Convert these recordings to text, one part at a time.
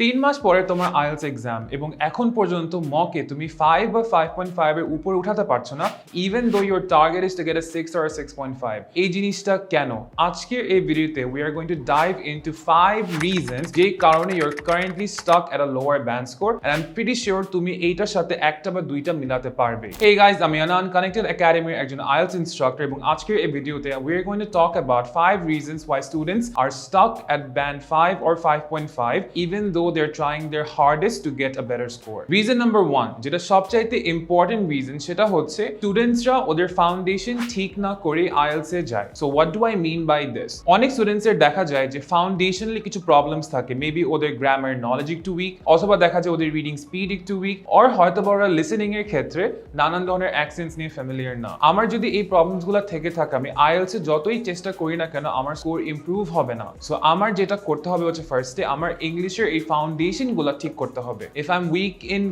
3 মাস পরে তোমার IELTS exam এবং এখন পর্যন্ত মকে তুমি 5 বা 5.5 এর উপরে উঠাতে পারছো না even though your target is to get a 6 or a 6.5 এই জিনিসটা কেন আজকের এই ভিডিওতে we are going to dive into 5 reasons যে কারণে you're currently stuck at a lower band score and I'm pretty sure তুমি এইটার সাথে একটা বা দুইটা মিলাতে পারবে। Hey guys, আমি আনান কানেক্টেড একাডেমির একজন IELTS instructor এবং আজকের এই ভিডিওতে we are going to talk about 5 reasons why students are stuck at band 5 or 5.5 even though they're trying their hardest to get a better score. Reason number 1 যেটা সবচাইতে important reason সেটা হচ্ছে স্টুডেন্টসরা ওদের foundation ঠিক না করে IELTS এ যায়। So what do I mean by this? অনেক স্টুডেন্টসের দেখা যায় যে ফাউন্ডেশনালি কিছু প্রবলেমস থাকে, মেবি ওদের গ্রামার নলেজ একটু উইক, অথবা দেখা যায় ওদের রিডিং স্পিড একটু উইক, অর হয়তো বা ওরা লিসেনিং এর ক্ষেত্রে নানান ধরনের অ্যাকসেন্টস নিয়ে ফ্যামিলিয়ার না। আমার যদি এই প্রবলেমসগুলো থেকে থাকে আমি IELTS এ যতই চেষ্টা করি না কেন আমার স্কোর ইমপ্রুভ হবে না। সো আমার যেটা করতে হবে হচ্ছে ফার্স্টে আমার ইংলিশের এই ফাউন্ডেশন গুলো ঠিক করতে হবে। If I am weak in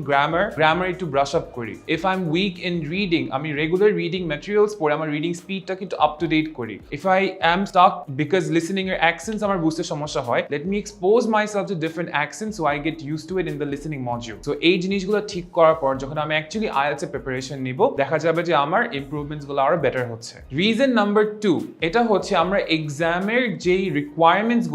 grammar একটু ব্রাশ আপ করি। If I am weak in reading আমি রেগুলার রিডিং ম্যাটেরিয়ালস পড়ে আমার রিডিং স্পিডটাকে একটু আপ টু ডেট করি। If I am stuck because listening এর অ্যাকসেন্টস আমার বুঝতে সমস্যা হয়, let me expose myself to different accents so I get used to it in the listening module. So এই জিনিসগুলো ঠিক করার পর যখন আমি অ্যাকচুয়ালি IELTS এর প্রিপারেশন নিব দেখা যাবে যে আমার ইমপ্রুভমেন্টস গুলো আরো বেটার হচ্ছে। রিজন নাম্বার 2 এটা হচ্ছে আমরা এক্সামের যেই রিকোয়ারমেন্টস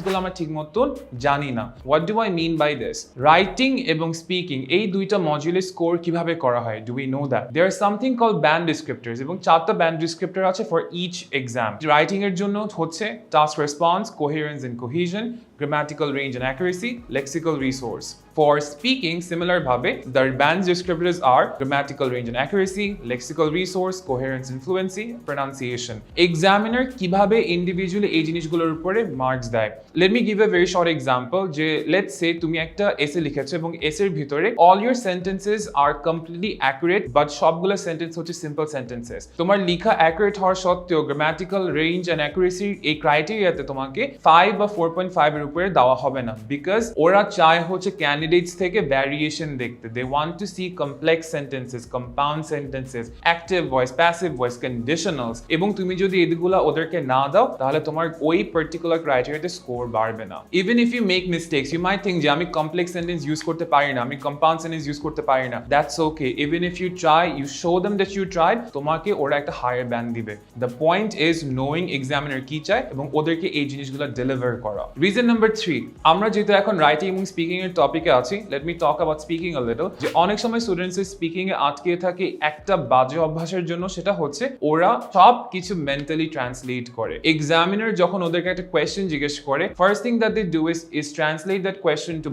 গুলো আমরা ঠিক মতো জানি না। What do I mean by this? Writing এবং স্পিকিং এই দুইটা মডিউলের স্কোর কিভাবে করা হয়, do we know that? There are something call band descriptors এবং 4টা ব্যান্ড ডিসক্রিপ্টর আছে ফর ইচ এক্সাম। রাইটিং এর জন্য হচ্ছে task response, coherence and cohesion, grammatical range and accuracy, lexical resource. For speaking, similar bhabe, the band descriptors are grammatical range and accuracy, lexical resource, coherence and fluency, pronunciation. Examiner কিভাবে individually এই জিনিসগুলোর উপরে marks দেয়। Let me give a very short example যে let's say তুমি একটা এসে লিখেছো এবং এসের ভিতরে all your sentences are completely accurate but সবগুলো সেন্টেন্স হচ্ছে সিম্পল সেন্টেন্সেস। তোমার লেখা অ্যাকুরেট হওয়ার সত্ত্বেও grammatical range and accuracy এই ক্রাইটেরিয়াতে তোমাকে 5 বা 4.5 এর উপরে দেওয়া হবে না বিকজ ওরা চায় হচ্ছে ক্যান্ডিডেটস থেকে ভ্যারিয়েশন দেখতে। They want to see complex sentences, compound sentences, active voice, passive voice, conditionals এবং তুমি যদি এগুলো ওদেরকে না দাও তাহলে তোমার ওই পার্টিকুলার ক্রাইটেরিয়াতে স্কোর বাড়বে না। Even if you make mistakes you might think যে আমি কমপ্লেক্স সেন্টেন্স ইউজ করতে পারি না, আমি কম্পাউন্ড সেন্টেন্স ইউজ করতে পারি না। That's okay. Even if you try, you show them that you tried, তোমাকে ওরা একটা হায়ার ব্যান্ড দিবে। The point is knowing examiner কি চায় এবং ওদেরকে এই জিনিসগুলো ডেলিভার করা। রিজন নাম্বার 3 আমরা যেহেতু এখন রাইটিং এবং স্পিকিং এর টপিকে আছি, let me talk about speaking a little. যে অনেক সময় স্টুডেন্টস স্পিকিং এ আটকে থাকে একটা বাজে অভ্যাসের জন্য, সেটা হচ্ছে ওরা সব কিছু মেন্টালি ট্রান্সলেট করে। এক্সামিনার যখন ওদেরকে একটা কোয়েশ্চেন জিজ্ঞেস করে, first thing that they do is translate that question to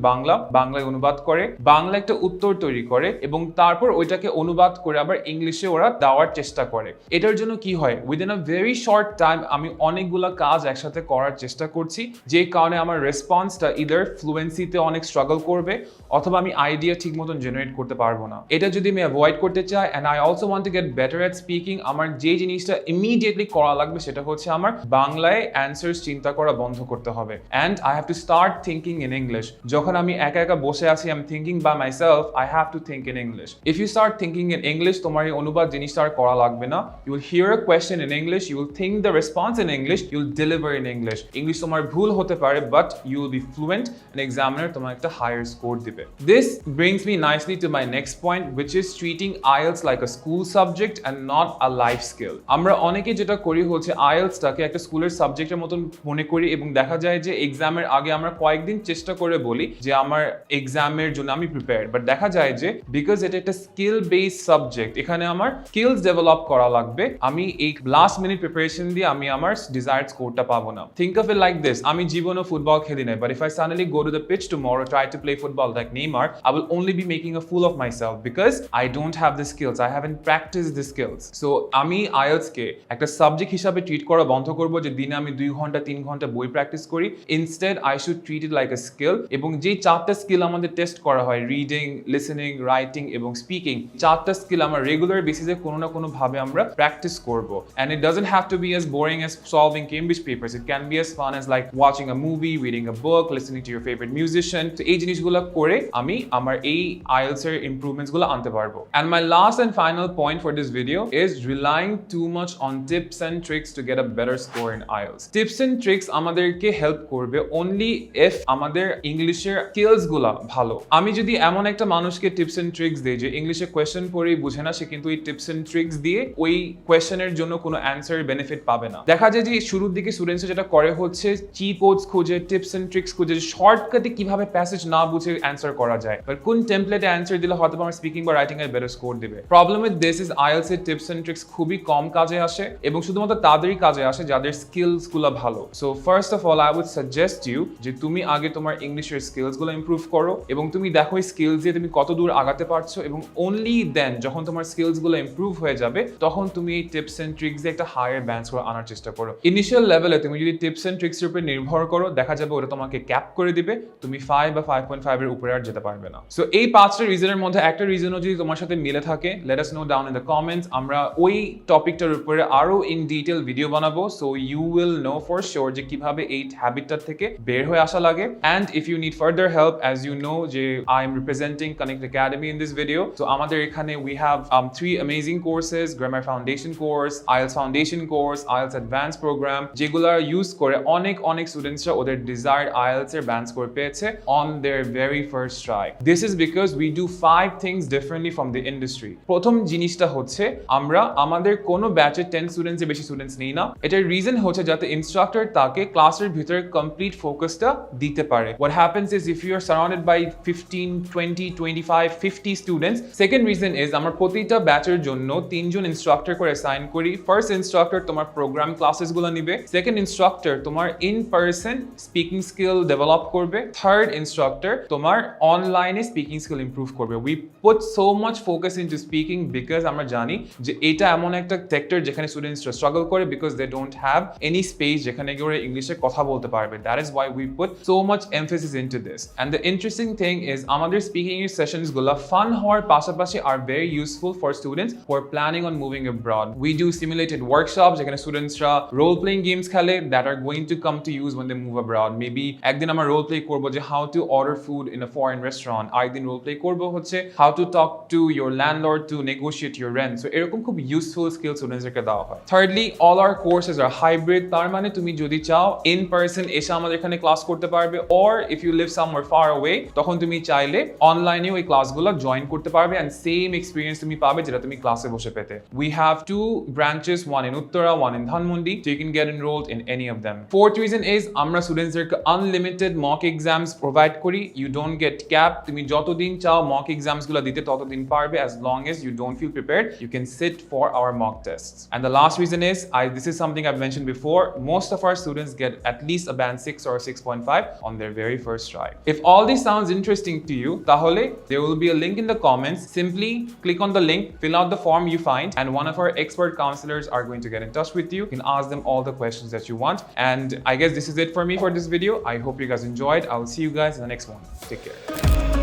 বাংলায় অনুবাদ করে, বাংলা একটা উত্তর তৈরি করে এবং তারপর ওইটাকে অনুবাদ করে আবার ইংলিশে ওরা দেওয়ার চেষ্টা করে। এটার জন্য কি হয়, within a very short time আমি অনেকগুলো কাজ একসাথে করার চেষ্টা করছি, যে কারণে আমার রেসপন্সটা ইদার ফ্লুয়েন্সিতে অনেক স্ট্রাগল করবে অথবা আমি আইডিয়া ঠিক মতন জেনারেট করতে পারবো না। এটা যদি আমি অ্যাভয়েড করতে চাই and I also want to get better at speaking, আমার যে জিনিসটা ইমিডিয়েটলি করা লাগবে সেটা হচ্ছে আমার বাংলায় অ্যান্সার্স চিন্তা করা বন্ধ করতে হবে and I have to start thinking in English. যখন আমি একা একা বসে আছি, I am thinking by myself, I have to think in English. If you start thinking in English, তোমার এই অনুবাদ জিনিসটা আর করা লাগবে না। You will hear a question in English, you will think the response in English, you will deliver in English. English তোমার ভুল হতে পারে but you will be fluent and examiner তোমার একটা higher score দিবে। This brings me nicely to my next point which is treating IELTS like a school subject and not a life skill. আমরা অনেকে যেটা করি হচ্ছে IELTS টাকে একটা স্কুলের সাবজেক্টের মতন মনে করি এবং দেখা যায় যে এক্সামের আগে আমরা কয়েকদিন চেষ্টা করে বলি যে আমার এক্সামের জন্য আমি প্রিপেয়ার্ড, বাট দেখা যায় যে বিকজ এটা একটা স্কিল বেসড সাবজেক্ট, এখানে আমার স্কিলস ডেভেলপ করা লাগবে। আমি এই লাস্ট মিনিট প্রিপারেশন দিয়ে আমি আমার ডিজায়ার্ড স্কোরটা পাবো না। Think of it like this, আমি জীবনে ফুটবল খেলি নাই, but if I suddenly go to the pitch tomorrow, try to play football like Neymar, I will only be making a fool of myself because I don't have the skills. I haven't practiced the skills. So আমি IELTS কে একটা subject হিসাবে treat করা বন্ধ করব যে দিনে আমি 2 ঘন্টা 3 ঘন্টা বই প্র্যাকটিস করি। Instead I should treat it like a skill এবং যে 4টা স্কিল আমাদের টেস্ট করা হয়, রিডিং, লিসেনিং, রাইটিং এবং স্পিকিং, 4টা স্কিল আমরা রেগুলার বেসিসে কোনো না কোনো ভাবে আমরা প্র্যাকটিস করব। And it doesn't have to be as boring as solving Cambridge papers. It can be as fun as like watching a movie, reading a book, listening to your favorite musician. তো এই জিনিসগুলো করে আমি আমার এই IELTS এর improvements গুলো আনতে পারবো। And my last and final point for this video is relying too much on tips and tricks to get a better score in IELTS. Tips and tricks আমাদেরকে হেল্প করবে only if আমাদের ইংলিশের skills গুলা ভালো। আমি যদি এমন একটা মানুষকে টিপস এন্ড ট্রিক্স দেই যে ইংলিশে কোয়েশ্চেন পড়েই বুঝে না, সে কিন্তু এই টিপস এন্ড ট্রিক্স দিয়ে ওই কোয়েশ্চেনের জন্য কোনো অ্যান্সার বেনিফিট পাবে না। দেখা যায় যে শুরুর দিকে স্টুডেন্টস যেটা করে হচ্ছে চিপ কোডস খুঁজে, টিপস এন্ড ট্রিক্স খুঁজে, শর্টকাটে কিভাবে প্যাসেজ না বুঝে অ্যান্সার করা যায়, বা কোন টেমপ্লেটে অ্যান্সার দিলে হয়তো আমার স্পিকিং বা রাইটিং এর বেটার স্কোর দিবে। Problem with this is IELTS এর টিপস এন্ড ট্রিক্স খুবই কম কাজে আসে এবং শুধুমাত্র তাদেরই কাজে আসে যাদের স্কিলস গুলো ভালো। So first of all I would suggest you যে তুমি আগে তোমার ইংলিশের স্কিলস গুলো ইমপ্রুভ করো এবং তুমি দেখো এই স্কিলস দিয়ে তুমি কত দূর আগাতে পারছো, এবং অনলি দেন যখন তোমার স্কিলস গুলো ইমপ্রুভ হয়ে যাবে তখন তুমি এই টিপস এন্ড ট্রিক্স দিয়ে একটা হায়ার ব্যান্ড স্কোর আনার চেষ্টা করো। ইনিশিয়াল লেভেলে তুমি যদি টিপস এন্ড ট্রিক্স এর উপর নির্ভর করো, দেখা যাবে ওটা তোমাকে ক্যাপ করে দিবে, তুমি 5 বা 5.5 এর উপরে আর যেতে পারবে না। সো এই 5টা রিজনের মধ্যে একটা রিজনও যদি তোমার সাথে মিলে থাকে, let us know down in the comments. আমরা ওই টপিকটার উপরে আরো ইন ডিটেইল ভিডিও বানাবো, so you will know for sure যে কিভাবে এই হ্যাবিটটা থেকে বের হয়ে আসা লাগে। And if you need further help, as you know যে I am representing Connect Academy in this video, so আমাদের এখানে we have 3 amazing courses: grammar foundation course, IELTS foundation course, IELTS advance programme, যেগুলো use করে অনেক স্টুডেন্টসরা ওদের desired IELTS এর band score পেয়েছে on their very first try. This is because we do 5 things differently from the industry. প্রথম জিনিসটা হচ্ছে আমরা আমাদের কোনো ব্যাচে 10 স্টুডেন্টস এর বেশি স্টুডেন্টস নেই না। এটার রিজন হচ্ছে যাতে ইনস্ট্রাক্টর তাকে ক্লাসের ভিতরে কমপ্লিট ফোকাসটা দিতে পারে। What happens is if you are surrounded by 15, 20, 25, 50 students, second reason is আমরা প্রতিটা ব্যাচের জন্য 3 জন ইনস্ট্রাক্টর করে অ্যাসাইন করি। ফার্স্ট ইনস্ট্রাক্টর তোমার প্রোগ্রাম ক্লাসেস গুলো নিবে, সেকেন্ড ইনস্ট্রাক্টর তোমার in person speaking skill develop করবে, থার্ড ইনস্ট্রাক্টর তোমার অনলাইনে স্পিকিং স্কিল ইমপ্রুভ করবে। We put so much focus into speaking because আমরা জানি যে এটা এমন একটা সেক্টর যেখানে স্টুডেন্টসরা স্ট্রাগল করে because they don't have any space যেখানে গিয়ে ইংলিশে কথা বলতে পারবে। That is why we put so much emphasis into this. And the interesting thing is আমাদের স্পিকিং এর সেশনস গুলো ফান হওয়ার পাশাপাশি are very useful for students who are planning on moving abroad. We do simulated workshops যেখানে স্টুডেন্টসরা role playing games খেলে that are going to come to use when they move abroad. Maybe একদিন আমরা role play করবো যে how to order food in a foreign restaurant, আরেকদিন role play করবো হচ্ছে how to talk to your landlord to negotiate your rent. So এরকম খুব useful skill স্টুডেন্টসদেরকে দেওয়া হয়। Thirdly, all our courses are hybrid, তার মানে তুমি যদি চাও in person এসে আমাদের এখানে ক্লাস করতে পারবে, or if you live somewhere far away তখন তুমি চাইলে অনলাইনেও এই ক্লাসগুলো জয়েন করতে পারবে and same experience তুমি পাবে যেটা তুমি ক্লাসে বসে পেতে। We have 2 branches, one in Uttara, one in Dhanmondi, so you can get enrolled in any of them. Fourth reason is আমরা স্টুডেন্টসদেরকে unlimited mock exams provide করি. You don't get capped. তুমি যতদিন চাও mock exams গুলো দিতে ততদিন পারবে, as long as you don't feel prepared you can sit for our mock tests. And the last reason is this is something I've mentioned before, most of our students get at least a band 6 or 6.5 on their very first try. If all this sounds interesting to you, tahole there will be a link in the comments. Simply click on the link, fill out the form you find, and one of our expert counselors are going to get in touch with you. You can ask them all the questions that you want. And I guess this is it for me for this video. I hope you guys enjoyed. I will see you guys in the next one. Take care.